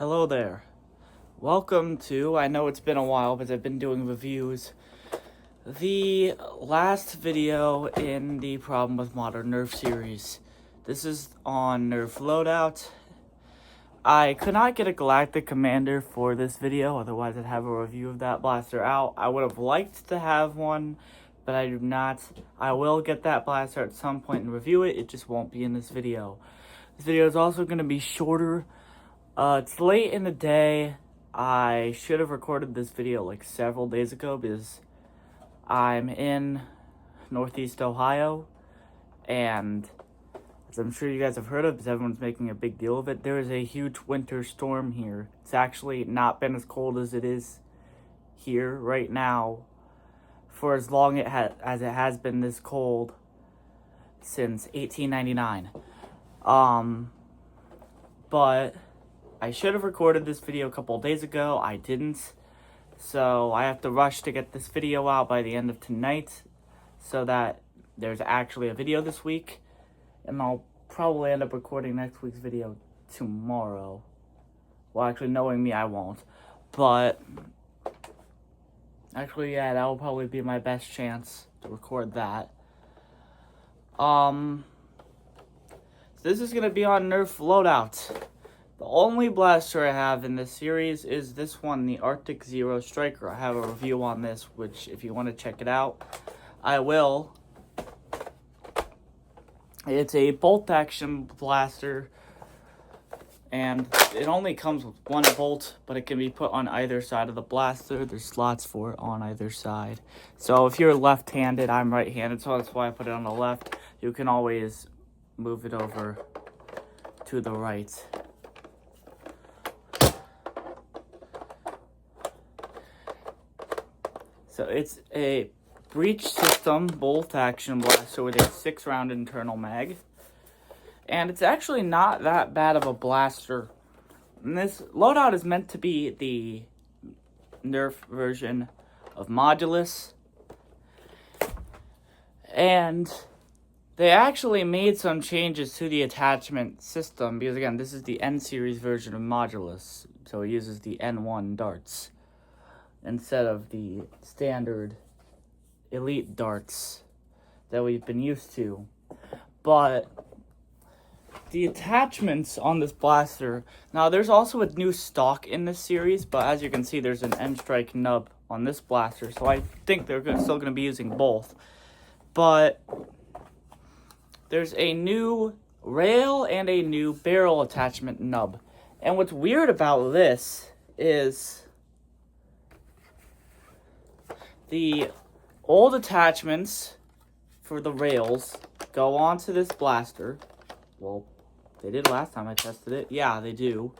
Hello there. Welcome to, I know it's been a while, but I've been doing reviews. The last video in the Problem with Modern Nerf series. This is on Nerf Loadout. I could not get a Galactic Commander for this video, otherwise I'd have a review of that blaster out. I would have liked to have one, but I do not. I will get that blaster at some point and review it. It just won't be in this video. This video is also going to be shorter. It's late in the day. I should have recorded this video like several days ago because I'm in Northeast Ohio, and as I'm sure you guys have heard of, because everyone's making a big deal of it, there is a huge winter storm here. It's actually not been as cold as it is here right now for as long as it has been this cold since 1899. But I should have recorded this video a couple of days ago. I didn't. So I have to rush to get this video out by the end of tonight so that there's actually a video this week. And I'll probably end up recording next week's video tomorrow. Well, actually, knowing me, I won't. But actually, yeah, that will probably be my best chance to record that. So this is going to be on Nerf Loadout. The only blaster I have in this series is this one, the Arctic Zero Striker. I have a review on this, which if you want to check it out, I will. It's a bolt action blaster, and it only comes with one bolt, but it can be put on either side of the blaster. There's slots for it on either side. So if you're left-handed, I'm right-handed, so that's why I put it on the left. You can always move it over to the right. So it's a breech system bolt action blaster with a 6-round internal mag. And it's actually not that bad of a blaster. And this loadout is meant to be the Nerf version of Modulus. And they actually made some changes to the attachment system. Because again, this is the N-series version of Modulus. So it uses the N1 darts instead of the standard elite darts that we've been used to. But the attachments on this blaster, now there's also a new stock in this series, but as you can see, there's an N-Strike nub on this blaster, so I think they're still going to be using both. But there's a new rail and a new barrel attachment nub. And what's weird about this is the old attachments for the rails go onto this blaster. Well, they did last time I tested it. Yeah, they do.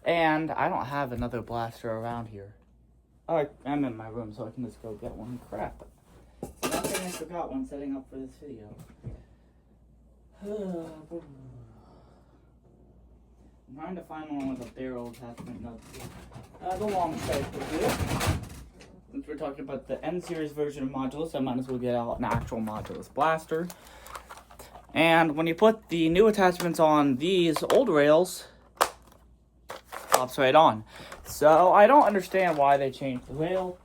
And I don't have another blaster around here. Oh, I'm in my room, so I can just go get one. Crap. One thing I forgot when setting up for this video. I'm trying to find one with a barrel attachment nub. The long strike will do. Since we're talking about the N-series version of Modulus, I might as well get out an actual Modulus blaster. And when you put the new attachments on these old rails, it pops right on. So I don't understand why they changed the rail.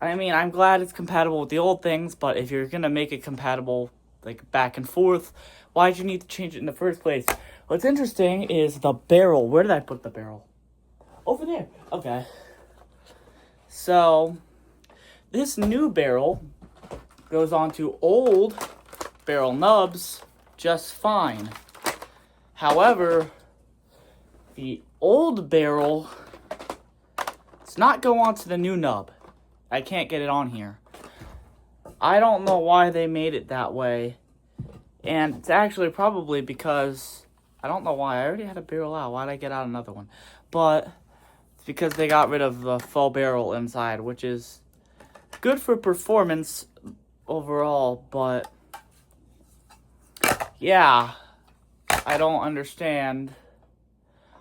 I mean, I'm glad it's compatible with the old things, but if you're going to make it compatible, like, back and forth, why'd you need to change it in the first place? What's interesting is the barrel. Where did I put the barrel? Over there. Okay. So this new barrel goes onto old barrel nubs just fine. However, the old barrel does not go onto the new nub. I can't get it on here. I don't know why they made it that way. And it's actually probably because, I don't know why. I already had a barrel out. Why did I get out another one? But it's because they got rid of the full barrel inside, which is good for performance overall. But yeah, I don't understand.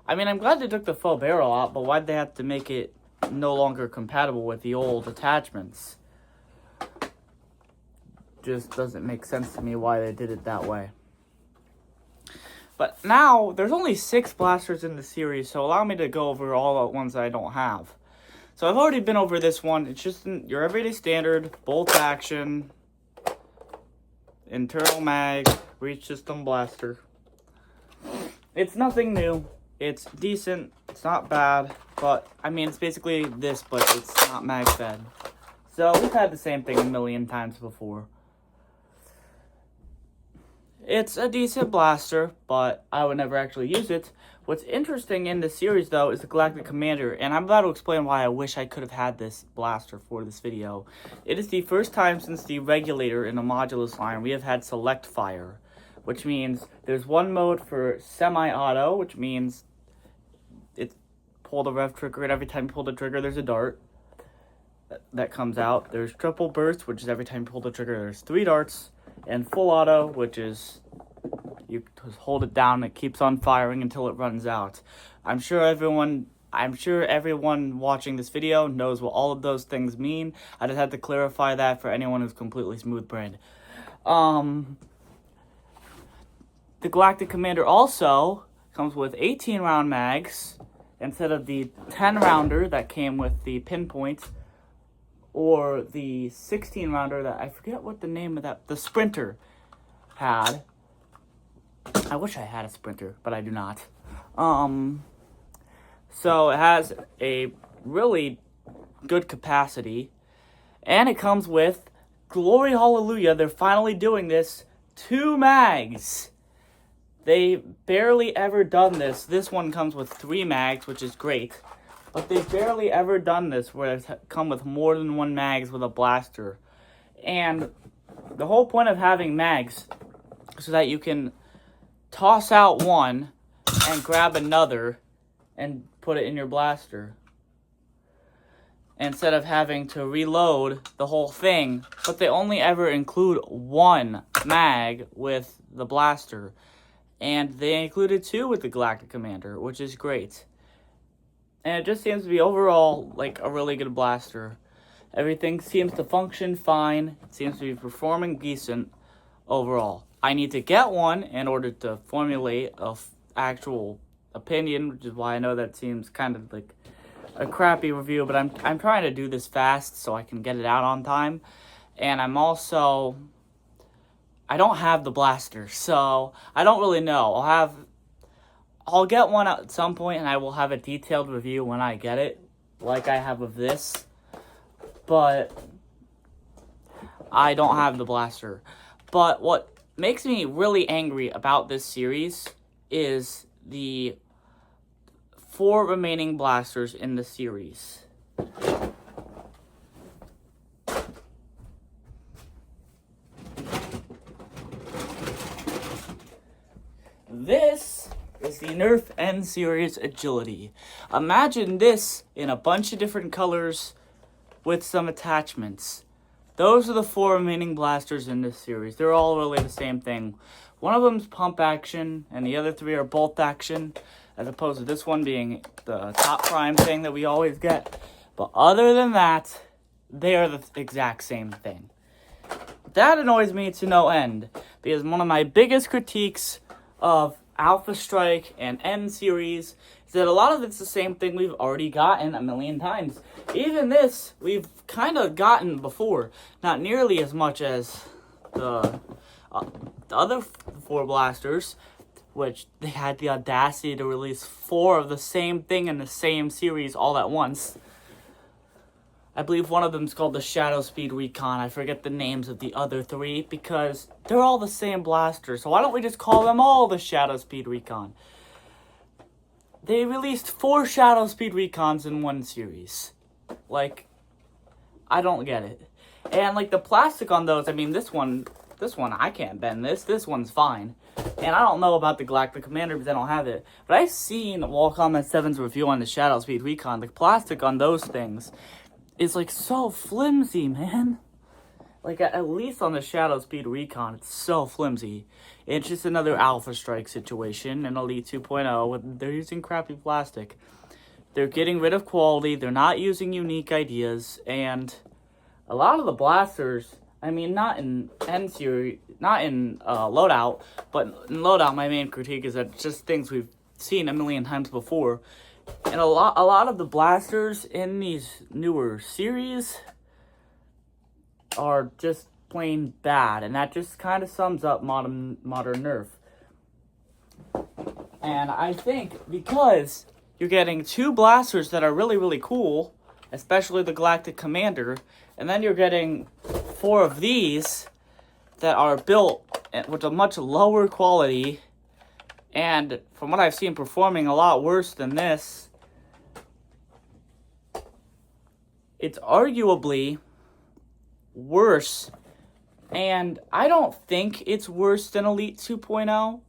I mean, I'm glad they took the full barrel out, but why'd they have to make it no longer compatible with the old attachments? Just doesn't make sense to me why they did it that way. But now, there's only 6 blasters in the series, so allow me to go over all the ones that I don't have. So I've already been over this one. It's just your everyday standard, bolt action, internal mag, reach system blaster. It's nothing new. It's decent. It's not bad. But, I mean, it's basically this, but it's not mag fed. So, we've had the same thing a million times before. It's a decent blaster, but I would never actually use it. What's interesting in this series, though, is the Galactic Commander, and I'm about to explain why I wish I could have had this blaster for this video. It is the first time since the Regulator in the Modulus line we have had Select Fire, which means there's one mode for semi-auto, which means it's pull the rev trigger, and every time you pull the trigger, there's a dart that comes out. There's Triple Burst, which is every time you pull the trigger, there's 3 darts, and Full Auto, which is you just hold it down and it keeps on firing until it runs out. I'm sure everyone watching this video knows what all of those things mean. I just had to clarify that for anyone who's completely smooth-brained. The Galactic Commander also comes with 18-round mags instead of the 10-rounder that came with the Pinpoint, or the 16-rounder that I forget what the name of the Sprinter had. I wish I had a Sprinter, but I do not. So it has a really good capacity, and it comes with, glory hallelujah, they're finally doing this, 2 mags. They barely ever done this. This one comes with 3 mags, which is great, but they've barely ever done this where it's come with more than 1 mags with a blaster. And the whole point of having mags is so that you can toss out one and grab another and put it in your blaster, instead of having to reload the whole thing. But they only ever include 1 mag with the blaster, and they included 2 with the Galactic Commander, which is great. And it just seems to be overall like a really good blaster. Everything seems to function fine. It seems to be performing decent overall. I need to get one in order to formulate a actual opinion, which is why I know that seems kind of like a crappy review, but I'm trying to do this fast so I can get it out on time. And I don't have the blaster, so I don't really know. I'll get one at some point, and I will have a detailed review when I get it, like I have of this. But I don't have the blaster. But what makes me really angry about this series is the 4 remaining blasters in the series. This is the Nerf N Series Agility. Imagine this in a bunch of different colors with some attachments. Those are the 4 remaining blasters in this series. They're all really the same thing. One of them's pump action, and the other 3 are bolt action, as opposed to this one being the top prime thing that we always get. But other than that, they are the exact same thing. That annoys me to no end, because one of my biggest critiques of Alpha Strike and N Series is that a lot of it's the same thing we've already gotten a million times. Even this, we've kind of gotten before. Not nearly as much as the other 4 blasters, which they had the audacity to release 4 of the same thing in the same series all at once. I believe one of them is called the Shadow Speed Recon. I forget the names of the other 3 because they're all the same blaster. So why don't we just call them all the Shadow Speed Recon? They released 4 Shadow Speed Recons in one series. Like, I don't get it. And like the plastic on those, I mean this one I can't bend this. This one's fine. And I don't know about the Galactic Commander because I don't have it. But I've seen Wallcomet 7's review on the Shadow Speed Recon. The plastic on those things is like so flimsy, man. Like at least on the Shadow Speed Recon, it's so flimsy. It's just another Alpha Strike situation in Elite 2.0. They're using crappy plastic. They're getting rid of quality. They're not using unique ideas. And a lot of the blasters, I mean, not in N series, not in Loadout, but in Loadout, my main critique is that it's just things we've seen a million times before. And a lot of the blasters in these newer series are just plain bad, and that just kind of sums up modern Nerf. And I think because you're getting 2 blasters that are really, really cool, especially the Galactic Commander, and then you're getting 4 of these that are built with a much lower quality, and from what I've seen, performing a lot worse than this. It's arguably worse, and I don't think it's worse than Elite 2.0,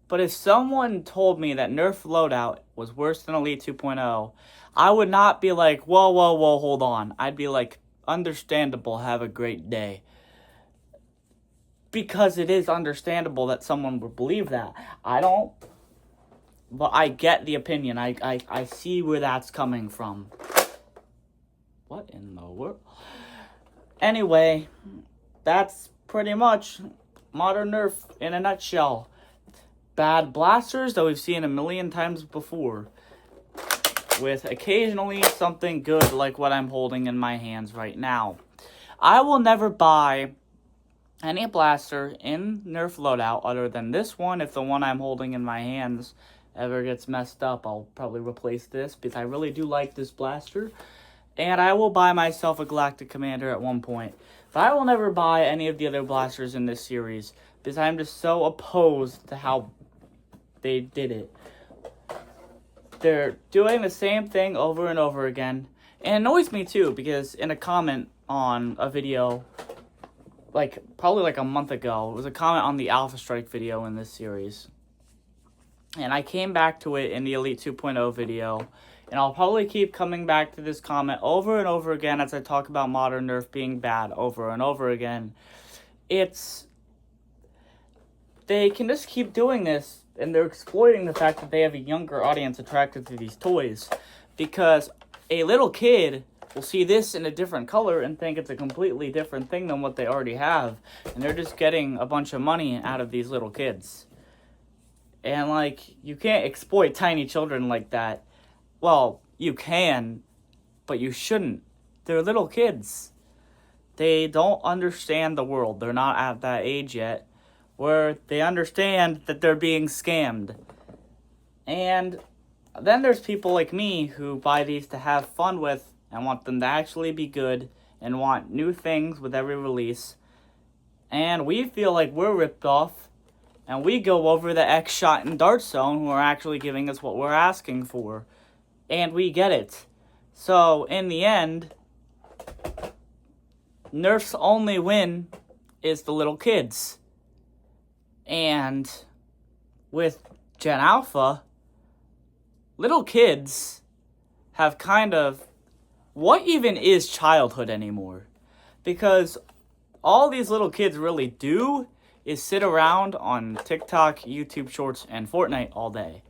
but if someone told me that Nerf Loadout was worse than Elite 2.0, I would not be like, whoa, hold on. I'd be like, understandable, have a great day. Because it is understandable that someone would believe that. I don't, but I get the opinion. I see where that's coming from. What in the world? Anyway, that's pretty much modern Nerf in a nutshell. Bad blasters that we've seen a million times before, with occasionally something good like what I'm holding in my hands right now. I will never buy any blaster in Nerf Loadout other than this one. If the one I'm holding in my hands ever gets messed up, I'll probably replace this because I really do like this blaster. And I will buy myself a Galactic Commander at one point. But I will never buy any of the other blasters in this series because I'm just so opposed to how they did it. They're doing the same thing over and over again. And it annoys me too because in a comment on a video, probably a month ago, it was a comment on the Alpha Strike video in this series. And I came back to it in the Elite 2.0 video. And I'll probably keep coming back to this comment over and over again as I talk about modern Nerf being bad over and over again. They can just keep doing this, and they're exploiting the fact that they have a younger audience attracted to these toys. Because a little kid will see this in a different color and think it's a completely different thing than what they already have. And they're just getting a bunch of money out of these little kids. And, you can't exploit tiny children like that. Well, you can, but you shouldn't. They're little kids. They don't understand the world. They're not at that age yet where they understand that they're being scammed. And then there's people like me who buy these to have fun with and want them to actually be good and want new things with every release. And we feel like we're ripped off, and we go over the X-Shot and Dart Zone who are actually giving us what we're asking for. And we get it. So, in the end, Nerf's only win is the little kids. And with Gen Alpha, little kids have kind of... What even is childhood anymore? Because all these little kids really do is sit around on TikTok, YouTube Shorts, and Fortnite all day.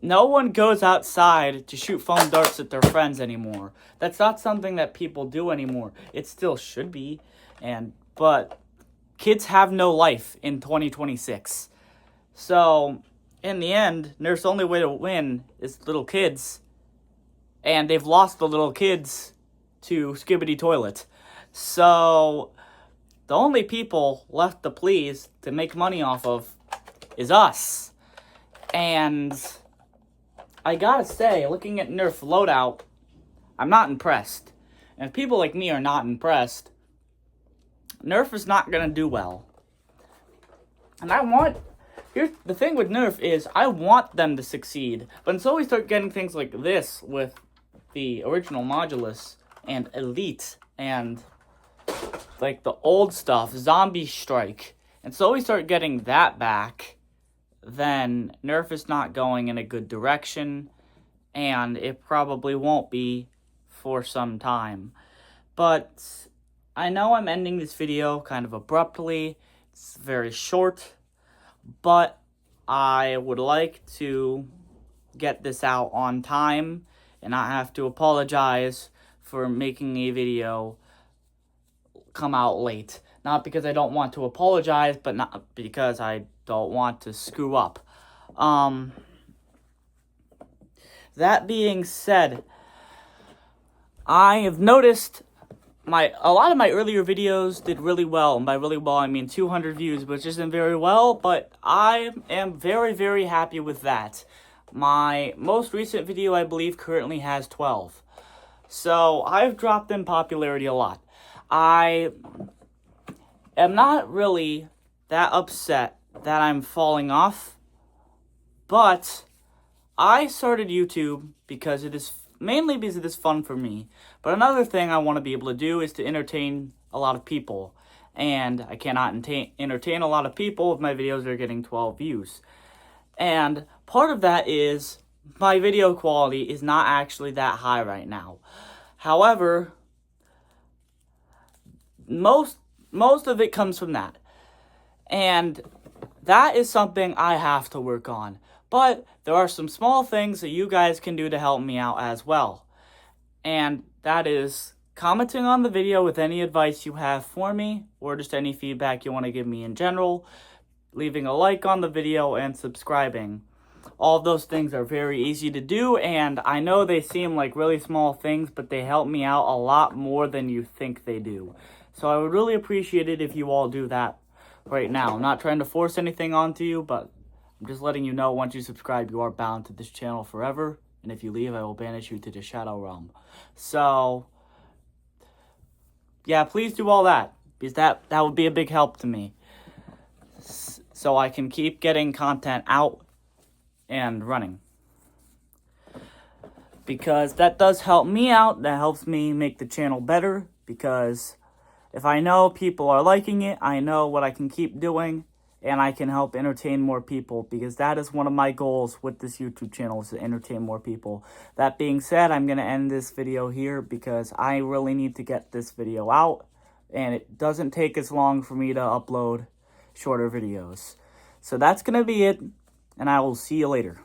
No one goes outside to shoot foam darts at their friends anymore. That's not something that people do anymore. It still should be, but kids have no life in 2026. So, in the end, Nerf's only way to win is little kids. And they've lost the little kids to Skibbity Toilet. So, the only people left to please, to make money off of, is us. And I gotta say, looking at Nerf Loadout, I'm not impressed. And if people like me are not impressed, Nerf is not gonna do well. And here's the thing with Nerf is, I want them to succeed. But until we start getting things like this with the original Modulus and Elite and the old stuff, Zombie Strike, and so we start getting that back, then Nerf is not going in a good direction, and it probably won't be for some time. But I know I'm ending this video kind of abruptly. It's very short, but I would like to get this out on time and not have to apologize for making a video come out late. Not because I don't want to apologize, but not because I don't want to screw up. That being said, I have noticed a lot of my earlier videos did really well, and by really well I mean 200 views, which isn't very well, but I am very, very happy with that. My most recent video, I believe, currently has 12. So I've dropped in popularity a lot. I am not really that upset that I'm falling off, but I started YouTube because it is mainly because it is fun for me. But another thing I want to be able to do is to entertain a lot of people. And I cannot entertain a lot of people if my videos are getting 12 views. And part of that is my video quality is not actually that high right now. However, most of it comes from that. And that is something I have to work on. But there are some small things that you guys can do to help me out as well. And that is commenting on the video with any advice you have for me, or just any feedback you want to give me in general, leaving a like on the video, and subscribing. All of those things are very easy to do, and I know they seem like really small things, but they help me out a lot more than you think they do. So I would really appreciate it if you all do that right now. I'm not trying to force anything onto you, but I'm just letting you know, once you subscribe, you are bound to this channel forever. And if you leave, I will banish you to the Shadow Realm. So, yeah, please do all that, because that would be a big help to me. So I can keep getting content out and running. Because that does help me out. That helps me make the channel better. Because if I know people are liking it, I know what I can keep doing. And I can help entertain more people, because that is one of my goals with this YouTube channel, is to entertain more people. That being said, I'm going to end this video here because I really need to get this video out. And it doesn't take as long for me to upload shorter videos. So that's going to be it, and I will see you later.